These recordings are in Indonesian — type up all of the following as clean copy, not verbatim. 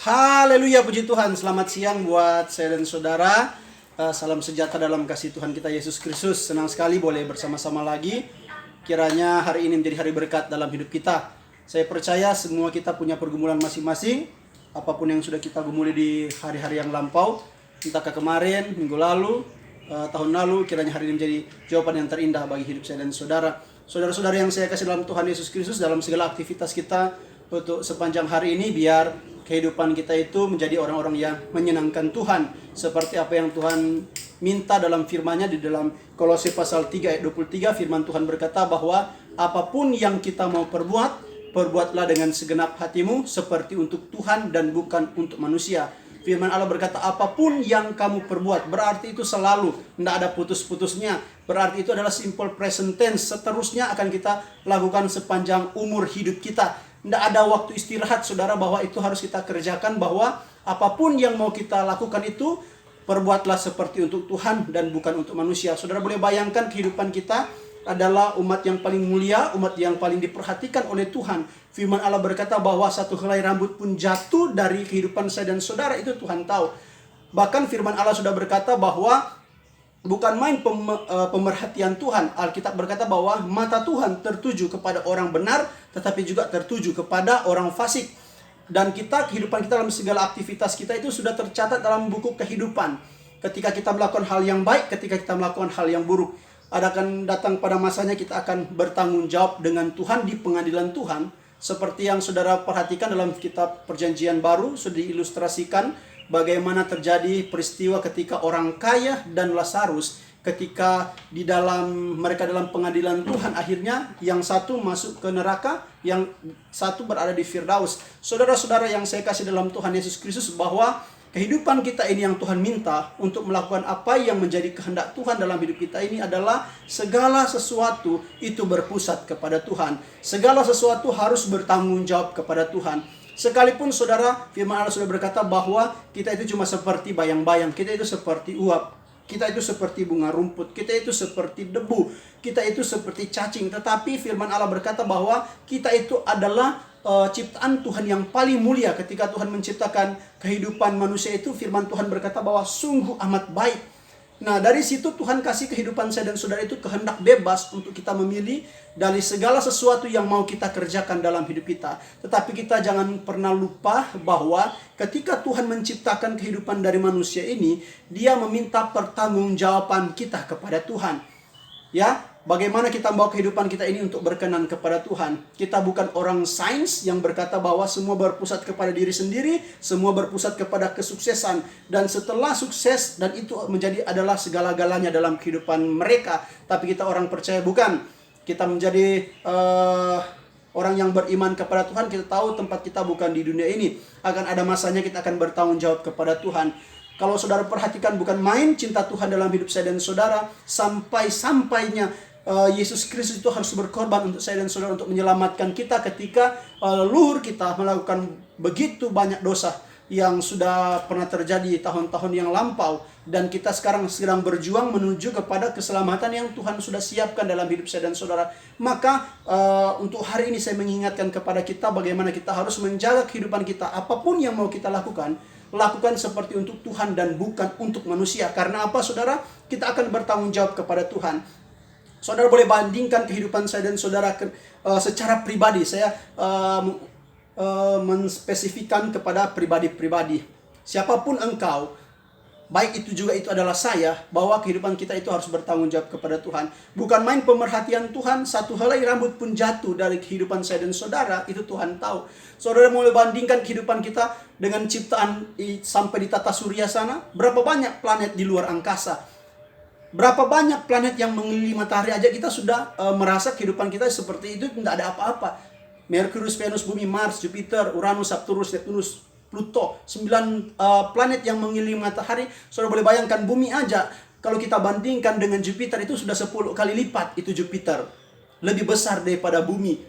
Haleluya, puji Tuhan. Selamat siang buat saya dan saudara. Salam sejahtera dalam kasih Tuhan kita Yesus Kristus. Senang sekali boleh bersama-sama lagi. Kiranya hari ini menjadi hari berkat dalam hidup kita. Saya percaya semua kita punya pergumulan masing-masing. Apapun yang sudah kita gumuli di hari-hari yang lampau, entahkah kemarin, minggu lalu, tahun lalu, kiranya hari ini menjadi jawaban yang terindah bagi hidup saya dan saudara. Saudara-saudara yang saya kasih dalam Tuhan Yesus Kristus, dalam segala aktivitas kita untuk sepanjang hari ini, biar kehidupan kita itu menjadi orang-orang yang menyenangkan Tuhan, seperti apa yang Tuhan minta dalam firman-Nya di dalam Kolose pasal 3 ayat 23. Firman Tuhan berkata bahwa apapun yang kita mau perbuat, perbuatlah dengan segenap hatimu seperti untuk Tuhan dan bukan untuk manusia. Firman Allah berkata apapun yang kamu perbuat, berarti itu selalu, tidak ada putus-putusnya. Berarti itu adalah simple present tense, seterusnya akan kita lakukan sepanjang umur hidup kita. Tidak ada waktu istirahat, saudara, bahwa itu harus kita kerjakan, bahwa apapun yang mau kita lakukan itu, perbuatlah seperti untuk Tuhan dan bukan untuk manusia. Saudara boleh bayangkan kehidupan kita adalah umat yang paling mulia, umat yang paling diperhatikan oleh Tuhan. Firman Allah berkata bahwa satu helai rambut pun jatuh dari kehidupan saya dan saudara, itu Tuhan tahu. Bahkan firman Allah sudah berkata bahwa bukan main pemerhatian Tuhan. Alkitab berkata bahwa mata Tuhan tertuju kepada orang benar, tetapi juga tertuju kepada orang fasik. Dan kehidupan kita dalam segala aktivitas kita itu sudah tercatat dalam buku kehidupan. Ketika kita melakukan hal yang baik, ketika kita melakukan hal yang buruk, akan datang pada masanya kita akan bertanggung jawab dengan Tuhan di pengadilan Tuhan. Seperti yang saudara perhatikan dalam kitab Perjanjian Baru, sudah diilustrasikan bagaimana terjadi peristiwa ketika orang kaya dan Lazarus, ketika mereka dalam pengadilan Tuhan, akhirnya yang satu masuk ke neraka, yang satu berada di Firdaus. Saudara-saudara yang saya kasih dalam Tuhan Yesus Kristus, bahwa kehidupan kita ini yang Tuhan minta untuk melakukan apa yang menjadi kehendak Tuhan dalam hidup kita ini adalah segala sesuatu itu berpusat kepada Tuhan. Segala sesuatu harus bertanggung jawab kepada Tuhan. Sekalipun saudara, firman Allah sudah berkata bahwa kita itu cuma seperti bayang-bayang, kita itu seperti uap, kita itu seperti bunga rumput, kita itu seperti debu, kita itu seperti cacing. Tetapi firman Allah berkata bahwa kita itu adalah ciptaan Tuhan yang paling mulia. Ketika Tuhan menciptakan kehidupan manusia itu, firman Tuhan berkata bahwa sungguh amat baik. Nah, dari situ Tuhan kasih kehidupan saya dan saudara itu kehendak bebas untuk kita memilih dari segala sesuatu yang mau kita kerjakan dalam hidup kita. Tetapi kita jangan pernah lupa bahwa ketika Tuhan menciptakan kehidupan dari manusia ini, Dia meminta pertanggungjawaban kita kepada Tuhan. Ya, bagaimana kita membawa kehidupan kita ini untuk berkenan kepada Tuhan. Kita bukan orang sains yang berkata bahwa semua berpusat kepada diri sendiri, semua berpusat kepada kesuksesan, dan setelah sukses dan itu adalah segala-galanya dalam kehidupan mereka. Tapi kita orang percaya bukan. Kita menjadi orang yang beriman kepada Tuhan. Kita tahu tempat kita bukan di dunia ini. Akan ada masanya kita akan bertanggung jawab kepada Tuhan. Kalau saudara perhatikan, bukan main cinta Tuhan dalam hidup saya dan saudara. Sampai-sampainya Yesus Kristus itu harus berkorban untuk saya dan saudara, untuk menyelamatkan kita ketika leluhur kita melakukan begitu banyak dosa yang sudah pernah terjadi tahun-tahun yang lampau. Dan kita sekarang sedang berjuang menuju kepada keselamatan yang Tuhan sudah siapkan dalam hidup saya dan saudara. Maka untuk hari ini saya mengingatkan kepada kita bagaimana kita harus menjaga kehidupan kita. Apapun yang mau kita lakukan, lakukan seperti untuk Tuhan dan bukan untuk manusia. Karena apa, saudara? Kita akan bertanggung jawab kepada Tuhan. Saudara boleh bandingkan kehidupan saya dan saudara secara pribadi. Saya menspesifikkan kepada pribadi-pribadi. Siapapun engkau, baik itu juga itu adalah saya, bahwa kehidupan kita itu harus bertanggung jawab kepada Tuhan. Bukan main pemerhatian Tuhan, satu helai rambut pun jatuh dari kehidupan saya dan saudara, itu Tuhan tahu. Saudara mulai bandingkan kehidupan kita dengan ciptaan sampai di tata surya sana. Berapa banyak planet di luar angkasa? Berapa banyak planet yang mengelilingi matahari aja kita sudah merasa kehidupan kita seperti itu, tidak ada apa-apa. Merkurius, Venus, Bumi, Mars, Jupiter, Uranus, Saturnus, Neptunus, Pluto, 9 planet yang mengelilingi matahari. Saudara boleh bayangkan bumi aja, kalau kita bandingkan dengan Jupiter itu sudah 10 kali lipat itu Jupiter. Lebih besar daripada bumi.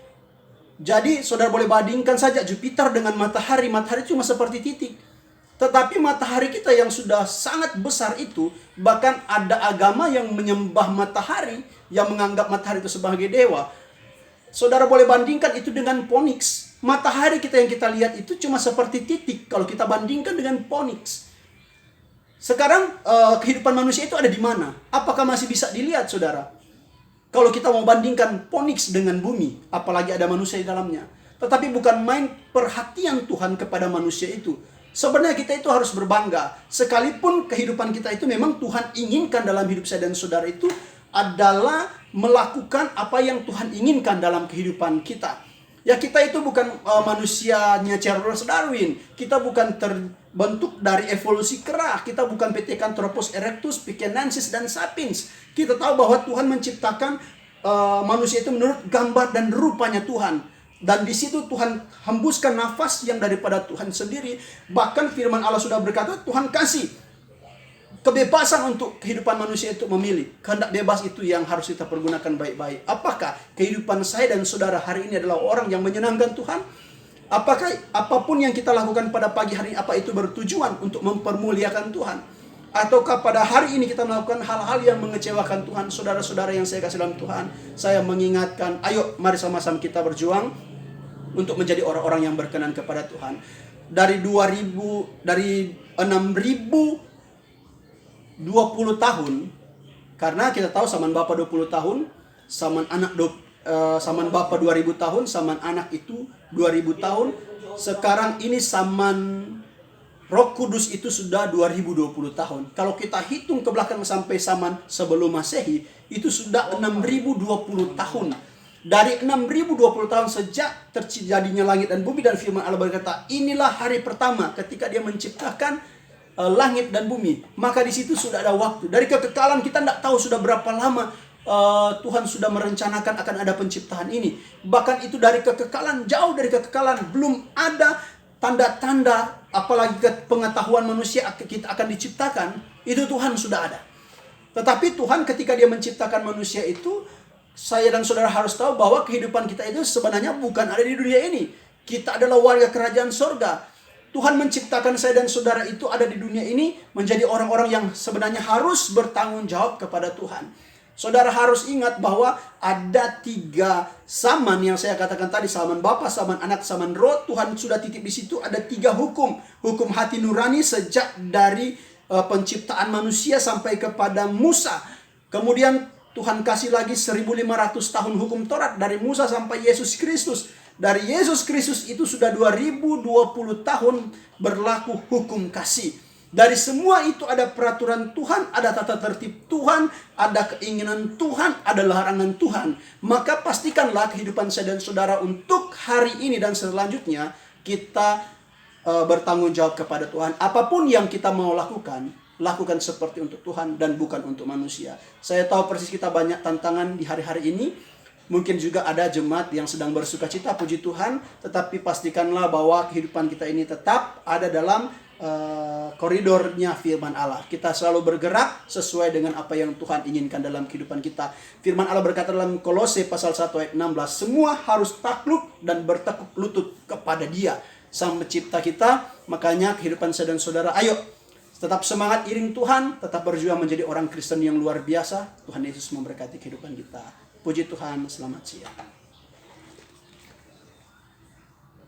Jadi saudara boleh bandingkan saja Jupiter dengan matahari. Matahari cuma seperti titik. Tetapi matahari kita yang sudah sangat besar itu, bahkan ada agama yang menyembah matahari, yang menganggap matahari itu sebagai dewa. Saudara boleh bandingkan itu dengan Phoenix. Matahari kita yang kita lihat itu cuma seperti titik kalau kita bandingkan dengan Phoenix. Sekarang kehidupan manusia itu ada di mana? Apakah masih bisa dilihat, saudara? Kalau kita mau bandingkan Phoenix dengan bumi, apalagi ada manusia di dalamnya. Tetapi bukan main perhatian Tuhan kepada manusia itu. Sebenarnya kita itu harus berbangga. Sekalipun kehidupan kita itu memang Tuhan inginkan dalam hidup saya dan saudara itu adalah melakukan apa yang Tuhan inginkan dalam kehidupan kita. Ya, kita itu bukan manusianya Charles Darwin. Kita bukan terbentuk dari evolusi kera. Kita bukan Pithecanthropus erectus, Pekinensis, dan Sapiens. Kita tahu bahwa Tuhan menciptakan manusia itu menurut gambar dan rupanya Tuhan. Dan di situ Tuhan hembuskan nafas yang daripada Tuhan sendiri. Bahkan firman Allah sudah berkata, Tuhan kasih kebebasan untuk kehidupan manusia itu memilih. Kehendak bebas itu yang harus kita pergunakan baik-baik. Apakah kehidupan saya dan saudara hari ini adalah orang yang menyenangkan Tuhan? Apakah apapun yang kita lakukan pada pagi hari ini, apa itu bertujuan untuk mempermuliakan Tuhan? Ataukah pada hari ini kita melakukan hal-hal yang mengecewakan Tuhan? Saudara-saudara yang saya kasih dalam Tuhan, saya mengingatkan, ayo mari sama-sama kita berjuang untuk menjadi orang-orang yang berkenan kepada Tuhan. Dari 6.020 tahun, karena kita tahu zaman Bapa 20 tahun, zaman Bapa 2000 tahun, zaman anak itu 2000 tahun. Sekarang ini zaman Roh Kudus itu sudah 2020 tahun. Kalau kita hitung ke belakang sampai zaman sebelum Masehi, itu sudah 6020 tahun. Dari 6020 tahun sejak terjadinya langit dan bumi, dan firman Allah berkata, inilah hari pertama ketika Dia menciptakan langit dan bumi. Maka di situ sudah ada waktu. Dari kekekalan kita tidak tahu sudah berapa lama Tuhan sudah merencanakan akan ada penciptaan ini. Bahkan itu dari kekekalan, jauh dari kekekalan, belum ada tanda-tanda, apalagi pengetahuan manusia kita akan diciptakan, itu Tuhan sudah ada. Tetapi Tuhan ketika Dia menciptakan manusia itu, saya dan saudara harus tahu bahwa kehidupan kita itu sebenarnya bukan ada di dunia ini. Kita adalah warga kerajaan sorga. Tuhan menciptakan saya dan saudara itu ada di dunia ini menjadi orang-orang yang sebenarnya harus bertanggung jawab kepada Tuhan. Saudara harus ingat bahwa ada 3 zaman yang saya katakan tadi, zaman Bapa, zaman Anak, zaman Roh. Tuhan sudah titip di situ ada 3 hukum. Hukum hati nurani sejak dari penciptaan manusia sampai kepada Musa. Kemudian Tuhan kasih lagi 1500 tahun hukum Taurat dari Musa sampai Yesus Kristus. Dari Yesus Kristus itu sudah 2020 tahun berlaku hukum kasih. Dari semua itu ada peraturan Tuhan, ada tata tertib Tuhan, ada keinginan Tuhan, ada larangan Tuhan. Maka pastikanlah kehidupan saya dan saudara untuk hari ini dan selanjutnya kita bertanggung jawab kepada Tuhan. Apapun yang kita mau lakukan, lakukan seperti untuk Tuhan dan bukan untuk manusia. Saya tahu persis kita banyak tantangan di hari-hari ini. Mungkin juga ada jemaat yang sedang bersuka cita, puji Tuhan. Tetapi pastikanlah bahwa kehidupan kita ini tetap ada dalam koridornya firman Allah. Kita selalu bergerak sesuai dengan apa yang Tuhan inginkan dalam kehidupan kita. Firman Allah berkata dalam Kolose pasal 1 ayat 16, semua harus takluk dan bertekuk lutut kepada Dia, Sang Pencipta kita. Makanya kehidupan saya dan saudara, ayo tetap semangat iring Tuhan, tetap berjuang menjadi orang Kristen yang luar biasa. Tuhan Yesus memberkati kehidupan kita. Puji Tuhan, selamat siang.